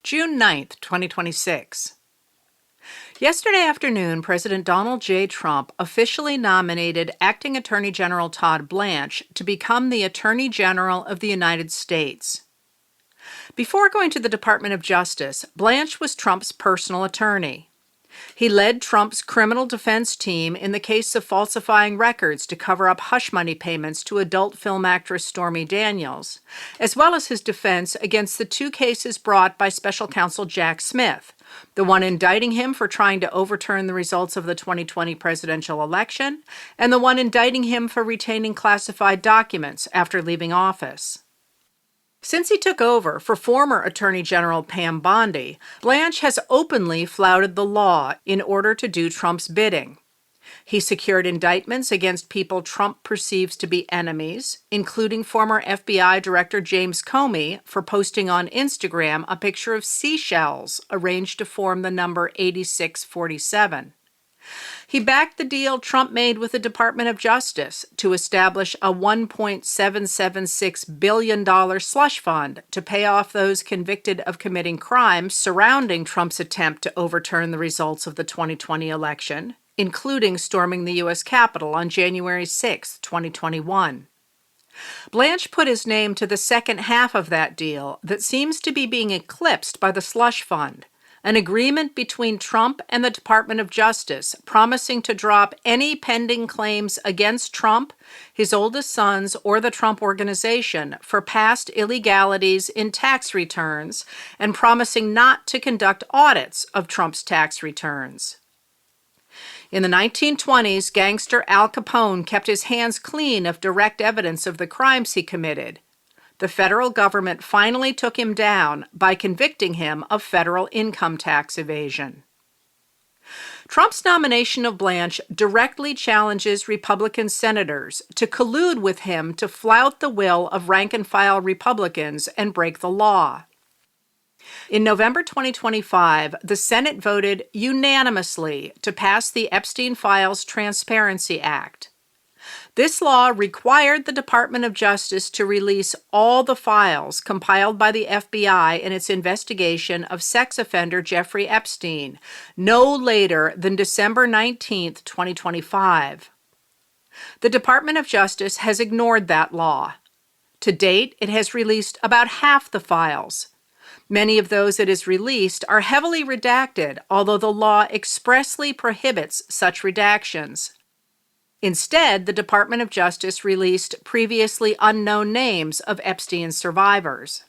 June 9th, 2026. Yesterday afternoon, President Donald J. Trump officially nominated Acting Attorney General Todd Blanche to become the Attorney General of the United States. Before going to the Department of Justice, Blanche was Trump's personal attorney. He led Trump's criminal defense team in the case of falsifying records to cover up hush money payments to adult film actress Stormy Daniels, as well as his defense against the two cases brought by special counsel Jack Smith, the one indicting him for trying to overturn the results of the 2020 presidential election, and the one indicting him for retaining classified documents after leaving office. Since he took over for former Attorney General Pam Bondi, Blanche has openly flouted the law in order to do Trump's bidding. He secured indictments against people Trump perceives to be enemies, including former FBI Director James Comey for posting on Instagram a picture of seashells arranged to form the number 8647. He backed the deal Trump made with the Department of Justice to establish a $1.776 billion slush fund to pay off those convicted of committing crimes surrounding Trump's attempt to overturn the results of the 2020 election, including storming the U.S. Capitol on January 6, 2021. Blanche put his name to the second half of that deal that seems to be being eclipsed by the slush fund, an agreement between Trump and the Department of Justice promising to drop any pending claims against Trump, his oldest sons, or the Trump Organization for past illegalities in tax returns and promising not to conduct audits of Trump's tax returns. In the 1920s, gangster Al Capone kept his hands clean of direct evidence of the crimes he committed. The federal government finally took him down by convicting him of federal income tax evasion. Trump's nomination of Blanche directly challenges Republican senators to collude with him to flout the will of rank-and-file Republicans and break the law. In November 2025, the Senate voted unanimously to pass the Epstein Files Transparency Act. This law required the Department of Justice to release all the files compiled by the FBI in its investigation of sex offender Jeffrey Epstein, no later than December 19, 2025. The Department of Justice has ignored that law. To date, it has released about half the files. Many of those it has released are heavily redacted, although the law expressly prohibits such redactions. Instead, the Department of Justice released previously unknown names of Epstein's survivors.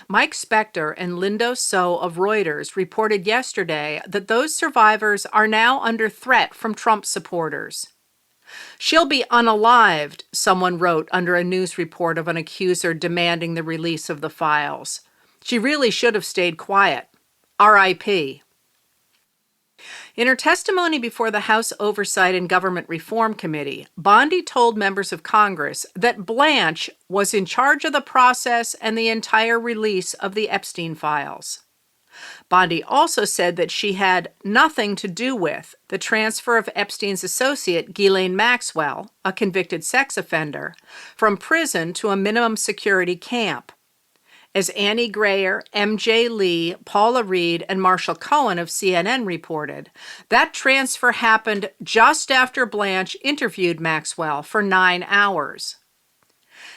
Mike Spector and Lindo So of Reuters reported yesterday that those survivors are now under threat from Trump supporters. "She'll be unalived," someone wrote under a news report of an accuser demanding the release of the files. "She really should have stayed quiet. R.I.P." In her testimony before the House Oversight and Government Reform Committee, Bondi told members of Congress that Blanche was in charge of the process and the entire release of the Epstein files. Bondi also said that she had nothing to do with the transfer of Epstein's associate, Ghislaine Maxwell, a convicted sex offender, from prison to a minimum security camp. As Annie Grayer, M.J. Lee, Paula Reed, and Marshall Cohen of CNN reported, that transfer happened just after Blanche interviewed Maxwell for 9 hours.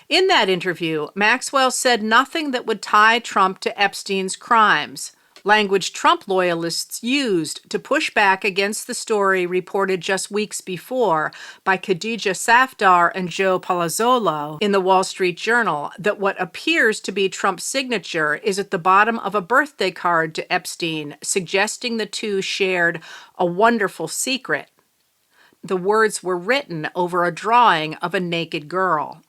In that interview, Maxwell said nothing that would tie Trump to Epstein's crimes, language Trump loyalists used to push back against the story reported just weeks before by Khadija Safdar and Joe Palazzolo in the Wall Street Journal that what appears to be Trump's signature is at the bottom of a birthday card to Epstein, suggesting the two shared a wonderful secret. The words were written over a drawing of a naked girl.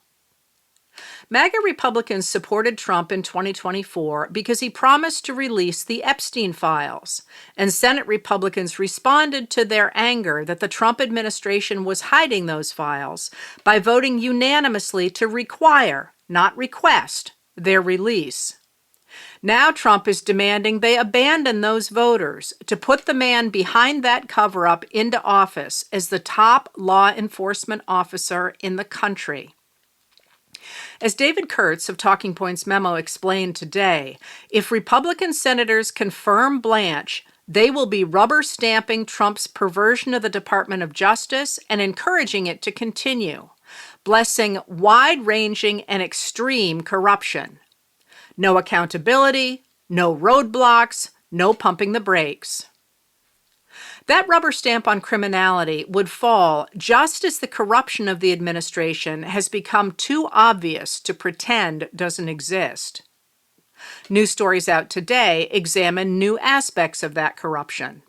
MAGA Republicans supported Trump in 2024 because he promised to release the Epstein files, and Senate Republicans responded to their anger that the Trump administration was hiding those files by voting unanimously to require, not request, their release. Now Trump is demanding they abandon those voters to put the man behind that cover-up into office as the top law enforcement officer in the country. As David Kurtz of Talking Points Memo explained today, if Republican senators confirm Blanche, they will be rubber stamping Trump's perversion of the Department of Justice and encouraging it to continue, blessing wide-ranging and extreme corruption. No accountability, no roadblocks, no pumping the brakes. That rubber stamp on criminality would fall just as the corruption of the administration has become too obvious to pretend doesn't exist. New stories out today examine new aspects of that corruption.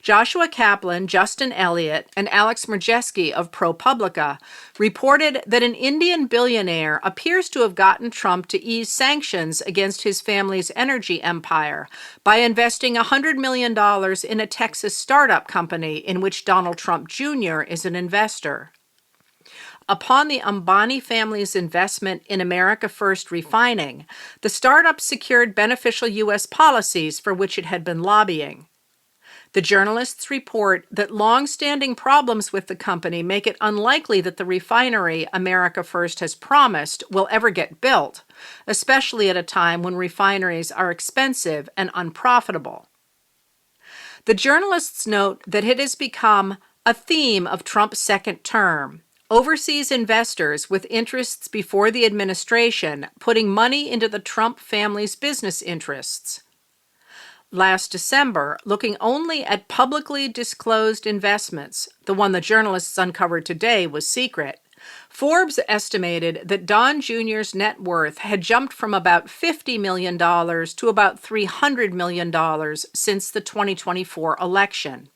Joshua Kaplan, Justin Elliott, and Alex Merjeski of ProPublica reported that an Indian billionaire appears to have gotten Trump to ease sanctions against his family's energy empire by investing $100 million in a Texas startup company in which Donald Trump Jr. is an investor. Upon the Ambani family's investment in America First Refining, the startup secured beneficial U.S. policies for which it had been lobbying. The journalists report that long-standing problems with the company make it unlikely that the refinery America First has promised will ever get built, especially at a time when refineries are expensive and unprofitable. The journalists note that it has become a theme of Trump's second term. Overseas investors with interests before the administration putting money into the Trump family's business interests. Last December, looking only at publicly disclosed investments, the one the journalists uncovered today was secret, Forbes estimated that Don Jr.'s net worth had jumped from about $50 million to about $300 million since the 2024 election.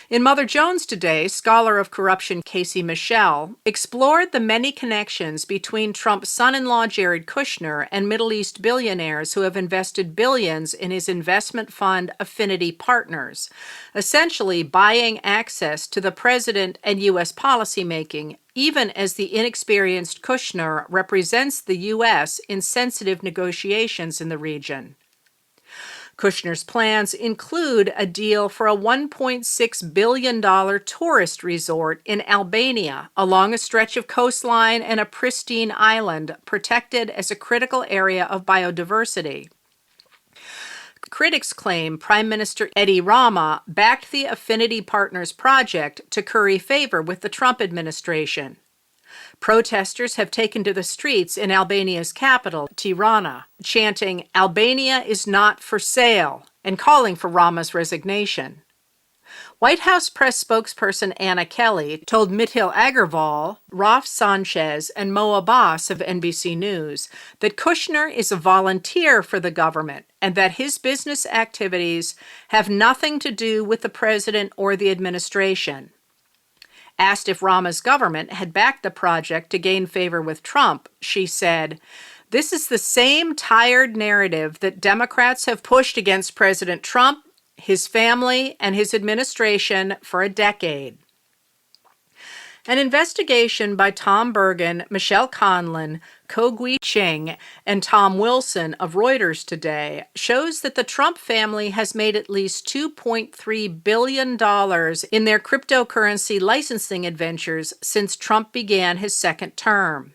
In Mother Jones today, scholar of corruption Casey Michel explored the many connections between Trump's son-in-law Jared Kushner and Middle East billionaires who have invested billions in his investment fund Affinity Partners, essentially buying access to the president and U.S. policymaking, even as the inexperienced Kushner represents the U.S. in sensitive negotiations in the region. Kushner's plans include a deal for a $1.6 billion tourist resort in Albania along a stretch of coastline and a pristine island protected as a critical area of biodiversity. Critics claim Prime Minister Edi Rama backed the Affinity Partners project to curry favor with the Trump administration. Protesters have taken to the streets in Albania's capital, Tirana, chanting, "Albania is not for sale," and calling for Rama's resignation. White House press spokesperson Anna Kelly told Mithil Agarwal, Ralph Sanchez, and Mo Abbas of NBC News that Kushner is a volunteer for the government and that his business activities have nothing to do with the president or the administration. Asked if Rama's government had backed the project to gain favor with Trump, she said, "This is the same tired narrative that Democrats have pushed against President Trump, his family, and his administration for a decade." An investigation by Tom Bergen, Michelle Conlin, Ko-Gui Ching, and Tom Wilson of Reuters today shows that the Trump family has made at least $2.3 billion in their cryptocurrency licensing adventures since Trump began his second term.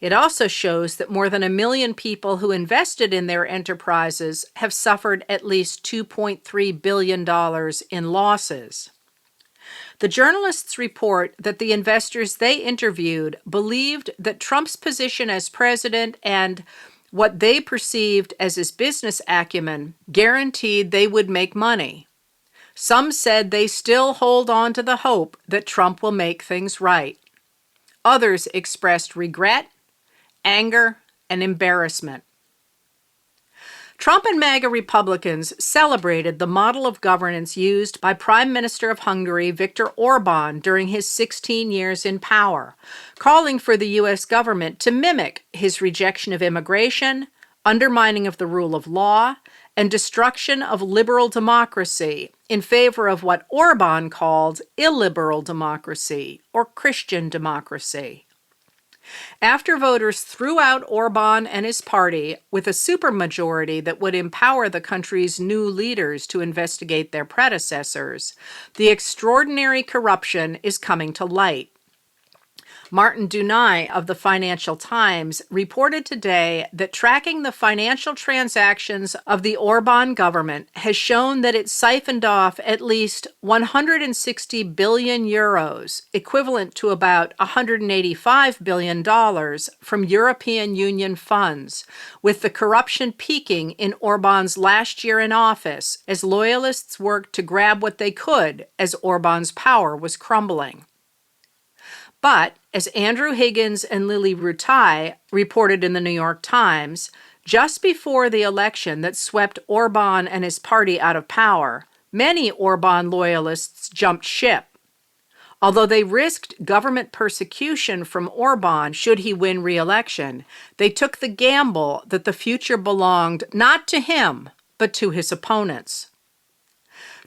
It also shows that more than 1 million people who invested in their enterprises have suffered at least $2.3 billion in losses. The journalists report that the investors they interviewed believed that Trump's position as president and what they perceived as his business acumen guaranteed they would make money. Some said they still hold on to the hope that Trump will make things right. Others expressed regret, anger, and embarrassment. Trump and MAGA Republicans celebrated the model of governance used by Prime Minister of Hungary Viktor Orban during his 16 years in power, calling for the U.S. government to mimic his rejection of immigration, undermining of the rule of law, and destruction of liberal democracy in favor of what Orban called illiberal democracy or Christian democracy. After voters threw out Orban and his party with a supermajority that would empower the country's new leaders to investigate their predecessors, the extraordinary corruption is coming to light. Martin Dunai of the Financial Times reported today that tracking the financial transactions of the Orban government has shown that it siphoned off at least 160 billion euros, equivalent to about $185 billion, from European Union funds, with the corruption peaking in Orban's last year in office as loyalists worked to grab what they could as Orban's power was crumbling. But, as Andrew Higgins and Lily Rutai reported in the New York Times, just before the election that swept Orban and his party out of power, many Orban loyalists jumped ship. Although they risked government persecution from Orban should he win re-election, they took the gamble that the future belonged not to him, but to his opponents.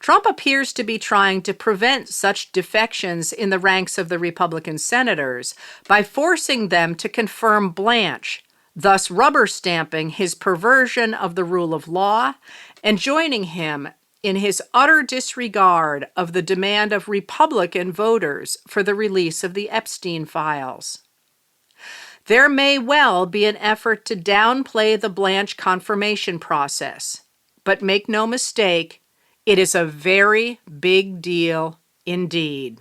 Trump appears to be trying to prevent such defections in the ranks of the Republican senators by forcing them to confirm Blanche, thus rubber-stamping his perversion of the rule of law and joining him in his utter disregard of the demand of Republican voters for the release of the Epstein Files. There may well be an effort to downplay the Blanche confirmation process, but make no mistake, it is a very big deal indeed.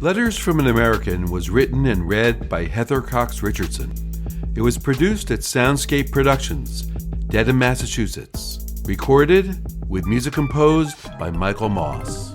Letters from an American was written and read by Heather Cox Richardson. It was produced at Soundscape Productions, Dedham, Massachusetts. Recorded with music composed by Michael Moss.